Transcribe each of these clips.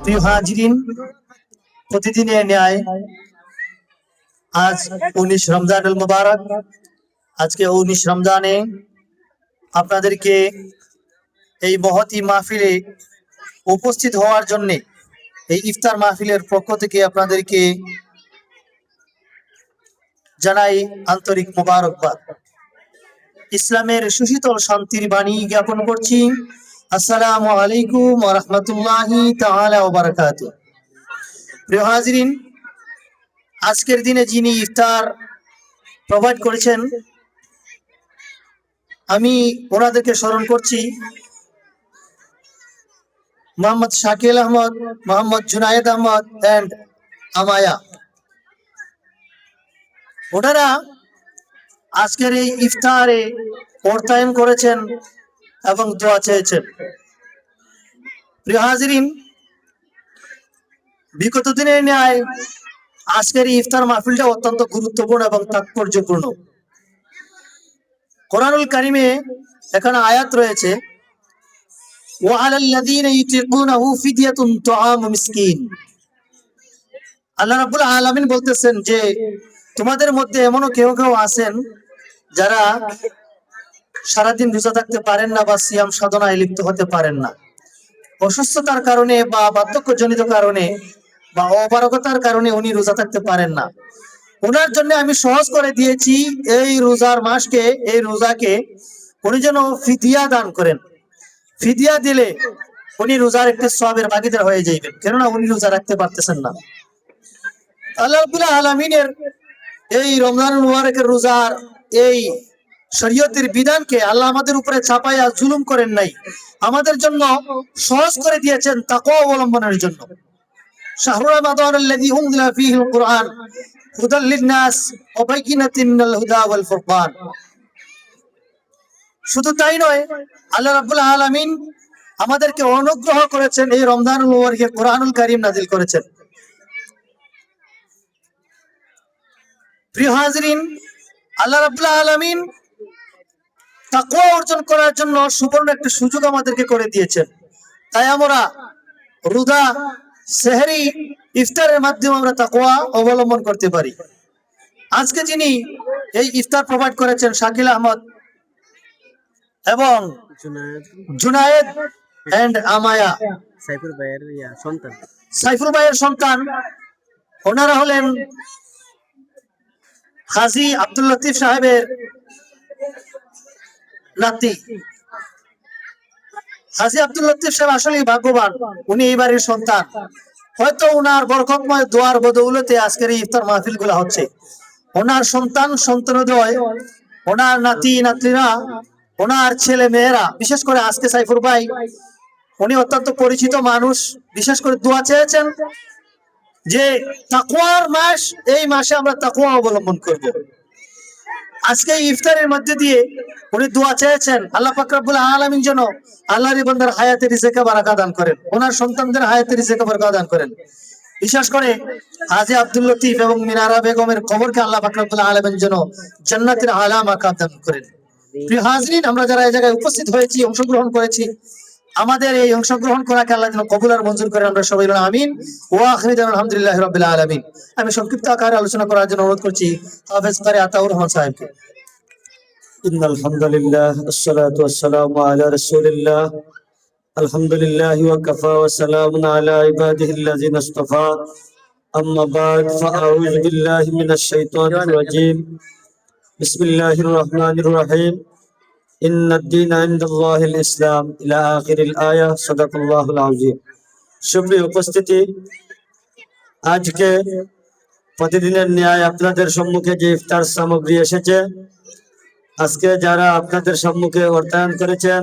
প্রিয় হাজিরিন, প্রতিদিনের ন্যায় আজ 19 রমজানুল মুবারক। আজকে 19 রমজানে আপনাদেরকে এই মহতি মাহফিলে উপস্থিত হওয়ার জন্য এই ইফতার মাহফিলের পক্ষ থেকে আপনাদেরকে জানাই আন্তরিক মোবারকবাদ। ইসলামের সুশীতল শান্তির বাণী জ্ঞাপন করছি। আসসালামু আলাইকুম ওয়া রাহমাতুল্লাহি তাআলা ওয়া বারাকাতুহু। প্রিয় হাজিরিন, আজকের দিনে যিনি ইফতার প্রোভাইড করেছেন, আমি ওনাদেরকে স্মরণ করছি। Mohammad Shakil Ahmad, Mohammad Junaid Ahmad and Amaya. ওনারা আজকের এই ইফতারে অর্থায়ন করেছেন এবং দোয়া চেয়েছেন। প্রিয় হাজিরিন, বিগত দিনের ন্যায় আজকের এই ইফতার মাহফিলটা অত্যন্ত গুরুত্বপূর্ণ এবং তাৎপর্যপূর্ণ। কোরআনুল কারিমে এখানে আয়াত রয়েছে, ওয়ালাল্লাযীনা ইউতিকুনাহু ফিদিয়াতুন তুআমু মিসকিন। আল্লাহ রাব্বুল আলামিন বলতেছেন যে তোমাদের মধ্যে এমনও কেউ কেউ আছেন যারা সারাদিন রোজা থাকতে পারেন না বা সিয়াম সাধনায় লিপ্ত হতে পারেন না। অসুস্থতার কারণে বা বার্ধক্যজনিত কারণে বা অপারগতার কারণে উনি রোজা থাকতে পারেন না। ওনার জন্য আমি সহজ করে দিয়েছি এই রোজার মাসকে, এই রোজাকে উনি যেন ফিদিয়া দান করেন। ফিদিয়া দিলে উনি রোজার একটি সওয়াবের ভাগীদার হয়ে যাবেন, কেননা উনি রোজা রাখতে পারতেছেন না। আল্লাহ রাব্বুল আলামিনের এই রমজানুল মুবারকের রোজার এই শরীয়তের বিধানকে আল্লাহ আমাদের উপরে চাপাইয়া জুলুম করেন নাই, আমাদের জন্য সহজ করে দিয়েছেন তাকওয়া অবলম্বনের জন্য। শাহরুর রমাদানাল্লাযী উনজিলা ফীহিল কুরআন হুদাল লিন-নাস ওয়া বাইয়িনাতিন মিনাল হুদা ওয়াল ফুরকান। শুধু তাই নয়, আল্লাহ রাব্বুল আলামিন আমাদেরকে অনুগ্রহ করেছেন, এই রমজানুল মুবারকে কোরআনুল কারীম নাযিল করেছেন। প্রিয় হাজিরিন, আল্লাহ রাব্বুল আলামিন তাকওয়া অর্জন করার জন্য সুবর্ণ একটা সুযোগ আমাদেরকে করে দিয়েছেন। তাই আমরা রোজা, সেহরি, ইফতারের মাধ্যমে আমরা তাকওয়া অবলম্বন করতে পারি। আজকে যিনি এই ইফতার প্রোভাইড করেছেন, শাকিল আহমদ এবং জুনায়েদ এন্ড আমায়া, সাইফুল ভাইয়ের সন্তান, ওনারা হলেন হাজী আব্দুল লতিফ সাহেবের নাতি। হাজী আব্দুল লতিফ সাহেব আসলেই ভাগ্যবান, উনি এই বাড়ির সন্তান। হয়তো ওনার বরকতময় দোয়ার বদৌলতে আজকের এই ইফতার মাহফিল গুলা হচ্ছে। ওনার সন্তান সন্তানোদয়, ওনার নাতি নাতনিরা, ওনার ছেলে মেয়েরা, বিশেষ করে আজকে সাইফুল ভাই, উনি অত্যন্ত পরিচিত মানুষ, বিশেষ করে দোয়া চেয়েছেন যে তাকওয়ার মাস, এই মাসে আমরা তাকওয়া অবলম্বন করব। আজকে ইফতারের মধ্যে দিয়ে উনি দোয়া চেয়েছেন আল্লাহ পাক রব্বুল আলামিন যেন আল্লাহর বান্দার হায়াতে রিজেকে বারাকা দান করেন, ওনার সন্তানদের হায়াতে রিজেকে বারাকা দান করেন। বিশেষ করে হাজী আব্দুল লতিফ এবং মিনারা বেগমের কবরকে আল্লাহ পাক রব্বুল আলামিন যেন জান্নাতের আলা মাকাম দান করেন। প্রিয় হাজিরিন, আমরা যারা এই জায়গায় উপস্থিত হয়েছি, অংশগ্রহণ করেছি, আমাদের এই অংশগ্রহণ করাকে আল্লাহ যেন কবুল আর মঞ্জুর করেন। আমরা সবাই বলুন আমিন ওয়া আখিরু দাওয়ানা আলহামদুলিল্লাহি রাব্বিল আলামিন। আমি সংক্ষিপ্ত আকারে আলোচনা করার জন্য অনুরোধ করছি হাফেজ কারি আতাউর রহমান সাহেবকে। ইন্নাল হামদুলিল্লাহ আসসালাতু ওয়াসসালামু আলা রাসূলিল্লাহ আলহামদুলিল্লাহি ওয়া কাফা ওয়া সালামুন আলা ইবাদিহিল্লাযিনা ইসতাফা আম্মা বা'দ ফাআউযু বিল্লাহি মিনাশ শাইতানির রাজীম বিসমিল্লাহির রহমানির রহিম ইন্নাদ দীনা ইনদাল্লাহিল ইসলাম ইলা আখিরিল আয়াহ সাদাকাল্লাহুল আযীম। সুপ্রিয় উপস্থিতি, আজকে প্রতিদিনের ন্যায় আপনাদের সম্মুখে যে ইফতার সামগ্রী এসেছে, আজকে যারা আপনাদের সম্মুখে অর্থায়ন করেছেন,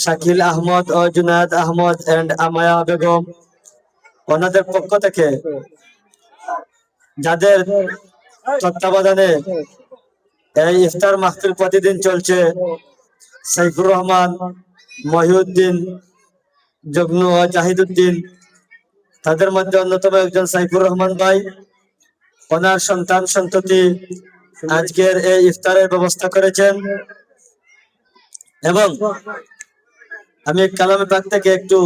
শাকিল আহমদ ও জুনায়েদ আহমদ এন্ড আমায়া বেগম, ওনাদের পক্ষ থেকে, যাদের তত্ত্বাবধানে এই ইফতার মাহফিল প্রতিদিন চলছে, সাইফুর রহমান, মহিউদ্দিন, জগনু ও জাহিদুদ্দিন, তাদের মধ্যে অন্যতম একজন সাইফুর রহমান ভাই, ওনার সন্তান সন্ততি আজকের এই ইফতারের ব্যবস্থা করেছেন। এবং আমি কালামে পাক থেকে একটু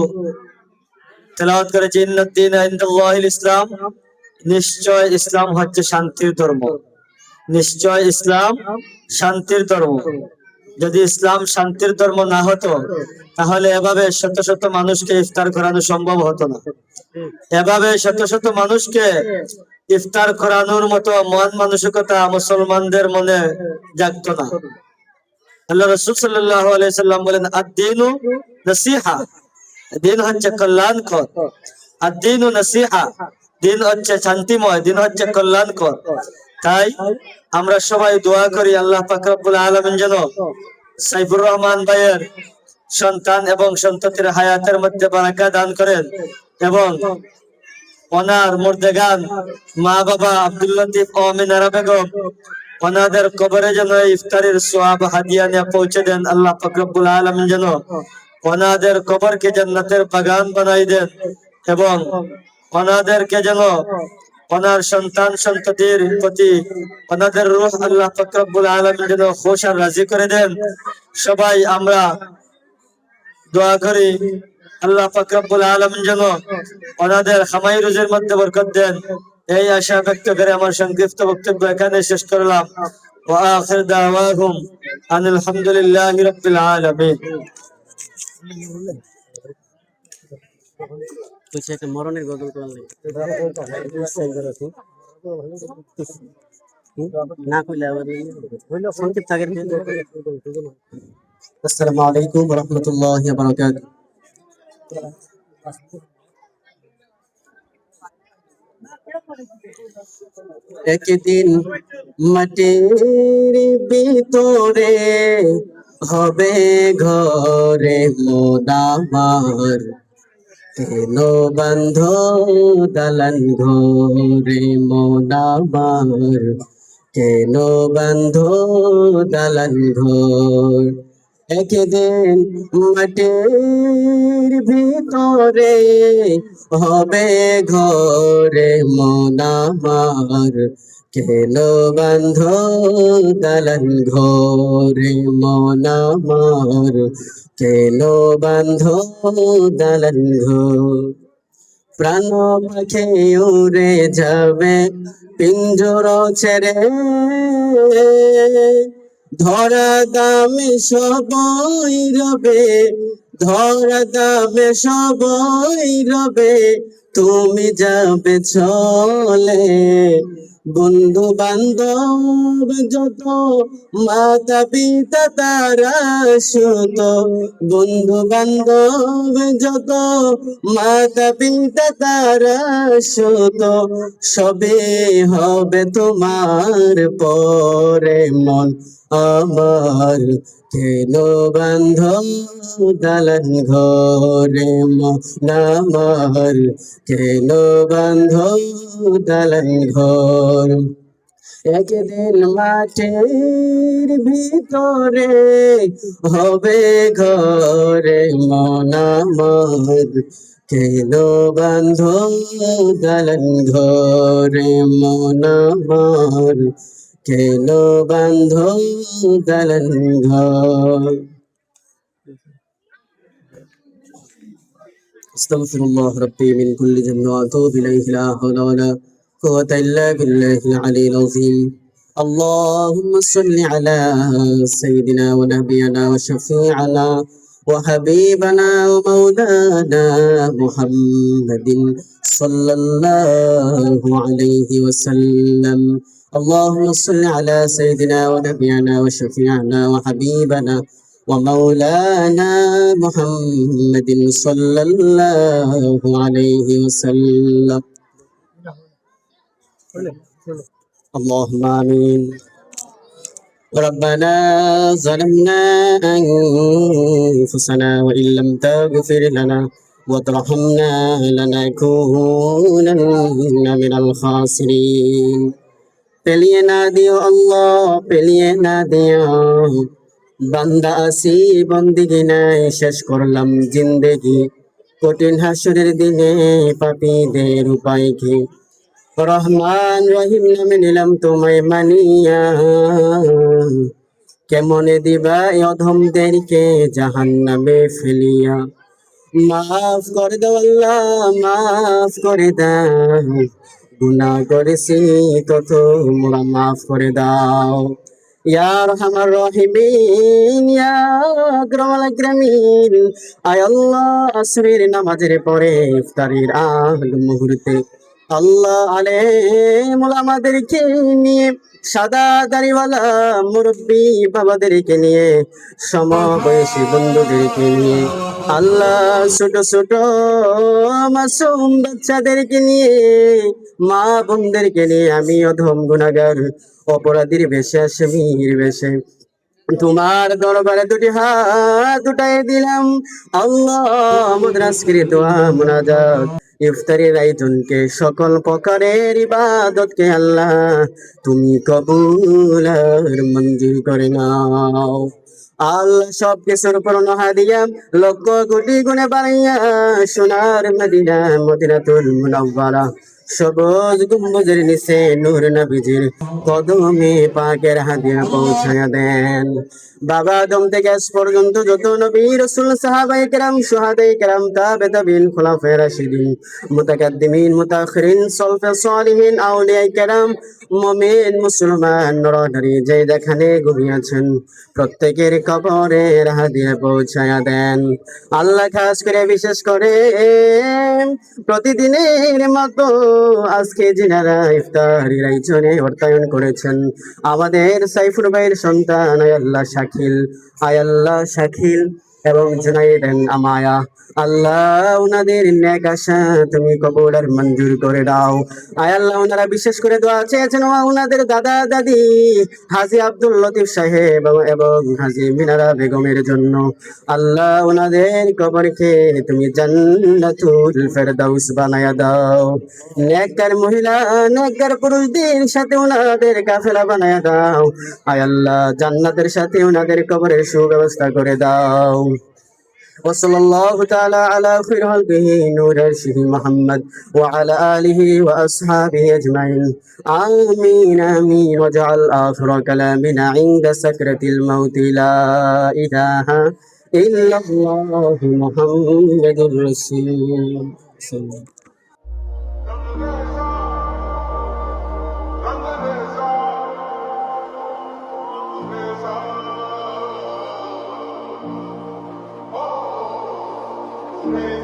তেলাওয়াত করেছি ইন্নাদ-দীন ইনদাল্লাহিল ইসলাম, নিশ্চয় ইসলাম হচ্ছে শান্তির ধর্ম, নিশ্চয় ইসলাম শান্তির ধর্ম। যদি ইসলাম শান্তির ধর্ম না হতো তাহলে এভাবে শত শত মানুষকে ইফতার করানো সম্ভব হতো না, এভাবে শত শত মানুষকে ইফতার করানোর মতো মন মানসিকতা মুসলমানদের মনে জাগতো না। আল্লাহ রাসূল সাল্লাল্লাহু আলাইহি সাল্লাম বলেন, আদ-দীনু নাসিহা, দিন হচ্ছে কল্যাণকর। আদ-দীনু নাসিহা, দিন হচ্ছে শান্তিময়, দিন হচ্ছে কল্যাণকর। তাই আমরা সবাই দোয়া করি আল্লাহ পাক রব্বুল আলামিন যেন সাইফুর রহমান ভাইয়ের সন্তান এবং সন্ততির হায়াতের মধ্যে বারাকা দান করেন এবং ওনার মুর্দেগান মা বাবা আব্দুল লতিফ ও মিনারা বেগম ওনাদের কবরে যেন ইফতারের সোয়াব হাদিয়া নিয়ে পৌঁছে দেন। আল্লাহ পাক রব্বুল আলামিন যেন ওনাদের কবরকে জান্নাতের বাগান বানাই দেন এবং ওনাদেরকে যেন ওনার সন্তান সন্ততির প্রতি ওনাদের রূহ আল্লাহ পাক রব্বুল আলামিন যেন খুশ আর রাজি করে দেন। সবাই আমরা দোয়া করি আল্লাহ পাক রব্বুল আলামিন যেন ওনাদের খামাই রুজির মধ্যে বরকত দেন। এই আশা ব্যক্ত করে আমার সংক্ষিপ্ত বক্তব্য এখানে শেষ করলাম। ওয়া আখির দাওয়াহুম আনিল হামদুলিল্লাহি রাব্বিল আলামিন। একটা মরণের গজল করলে না কইলে আবার সংক্ষিপ্ত থাকে। আসসালামু আলাইকুম ওয়া রাহমাতুল্লাহি ওয়া বারাকাতুহু। একদিন মাটির ভিতরে হবে ঘরে মোদামার, কেন বন্ধ দালান ঘরে মোদামার, কেন বন্ধ দালান ঘর। একদিন মাটির ভিতরে হবে ঘরে মোনামার, কেন বন্ধ দালান ঘরে মোনামার, কেন বন্ধ দালান ঘর। প্রাণ পাখি উড়ে যাবে পিঞ্জর ছেড়ে, ধরা দামে সবাই রবে, ধরা দামে সবাই রবে, তুমি যাবে চলে। বন্ধু বান্ধব যত মাতা পিতা তারা সুত, বন্ধু বান্ধব যত মাতা পিতা তারা সুত, সবে হবে তোমার পরে মন আমার, কেন বান্ধ দালান ঘরে মন আমার, কেন বান্ধ দালান ঘর। একদিন মাটির ভিতরে হবে ঘরে মন আমার, কেন বান্ধ দালান ঘরে মন আমার, কেন বান্ধ দালান ঘর। আস্তাগফিরুল্লাহ রাব্বি মিন কুল্লি যামবি ওয়া আতুবু ইলাইহি, লা হাওলা ওয়া লা কুওয়াতা ইল্লা বিল্লাহিল আলিয়্যিল আযীম। আল্লাহুম্মা সাল্লি আলা সাইয়্যিদিনা ওয়া নাবিয়িনা ওয়া শাফি'িনা ওয়া হাবিবানা ওয়া মাওলানা মুহাম্মাদিন সাল্লাল্লাহু আলাইহি ওয়া সাল্লাম। اللهم صل على سيدنا ونبينا وشفيعنا وحبيبنا ومولانا محمد صلى الله عليه وسلم. اللهم آمين. ربنا ظلمنا أنفسنا وإن لم تغفر لنا وترحمنا لنكونن من الخاسرين. পেলিয়ে না দিও আল্লাহ, পেলিয়ে না দিও, বান্দা আসি বন্দিগি নাই, শেষ করলাম জিন্দেগি, কঠিন হাসরের দিনে পাপীদের উপায় কি? রহমান রহিম নামে নিলাম তোমায় মানিয়া, কেমনে দিবা অধমদেরকে জাহান্নামে ফেলিয়া। মাফ করে দাও আল্লাহ, মাফ করে দাও, গুনাহ করেছি তো তোমরা মাফ করে দাও। ইয়া আরহামার রাহিমিন, ইয়া আকরামাল আকরামিন, আয় আল্লাহ আসরের নামাজের পরে ইফতারির আগ মুহূর্তে আল্লাহ আলেম ওলামাদেরকে নিয়ে, সাদা দাড়িওয়ালা মুরব্বী বাবাদেরকে নিয়ে, সমবয়সী বন্ধুদেরকে নিয়ে, আল্লাহ ছোট ছোট মাসুম বাচ্চাদেরকে নিয়ে, মা বোনদেরকে নিয়ে আমি অধম গুনাহগার অপরাধীর বেশে আসামির বেশে তোমার দরবারে দুটি হাত উঠাই দিলাম। আল্লাহ আমাদের আজকের দোয়া মুনাজাত ইফতারের আয়োজনকে, সকল প্রকারের ইবাদতকে আল্লাহ তুমি কবুল আর মঞ্জুর করে নাও। আল্লাহ সব কিছুর পূর্ণ হাদিয়া লক্ষ কোটি গুণে বাড়াইয়া সোনার মদিনা মদিনাতুল মুনাওয়ারা সবুজ গম্বুজের নিচে নূর নবীজির কদমে পাকের হাদিয়া পৌঁছায়া দেন। বাবা আদম থেকে আজ পর্যন্ত যত নবী রাসূল সাহাবায়ে কেরাম শুহাদায়ে কেরাম তাবে তাবিন খুলাফায়ে রাশিদিন মুতাকাদ্দিমিন মুতাআখিরিন সালফে সালিহিন আউলিয়ায়ে কেরাম মুমিন মুসলমান নরনারী যে যেখানে ঘুমিয়েছেন প্রত্যেকের কবরের হাদিয়া পৌঁছায়া দেন। আল্লাহ খাস করে বিশেষ করে প্রতিদিনের মতো আজকে যিনারা ইফতারির আয়োজনে অর্থায়ন করেছেন, আমাদের সাইফুর ভাইয়ের সন্তান আয় আল্লাহ শাকিল, আয় আল্লাহ শাকিল এবং জুনাইদ আমায়া, আল্লাহ উনাদের নেক আশা তুমি কবুল আর মঞ্জুর করে দাও। আয় আল্লাহ উনারা বিশেষ করে দোয়া চেয়েছেন উনাদের দাদা দাদি হাজী আব্দুল লতিফ সাহেব এবং হাজী মিনারা বেগমের জন্য। আল্লাহ উনাদের কবরকে তুমি জান্নাতুল ফেরদাউস বানায়া দাও। নেককার মহিলা নেককার পুরুষদের সাথে উনাদের কাফেলা বানায়া দাও। আয় আল্লাহ জান্নাতের সাথে উনাদের কবরের সুব্যবস্থা করে দাও। وصلى الله تعالى على خير خلقه نور عرشه محمد وعلى آله وأصحابه أجمعين آمين آمين. واجعل آخر كلامنا عند سكرة الموت لا إله إلا الله محمد رسول الله. Amen.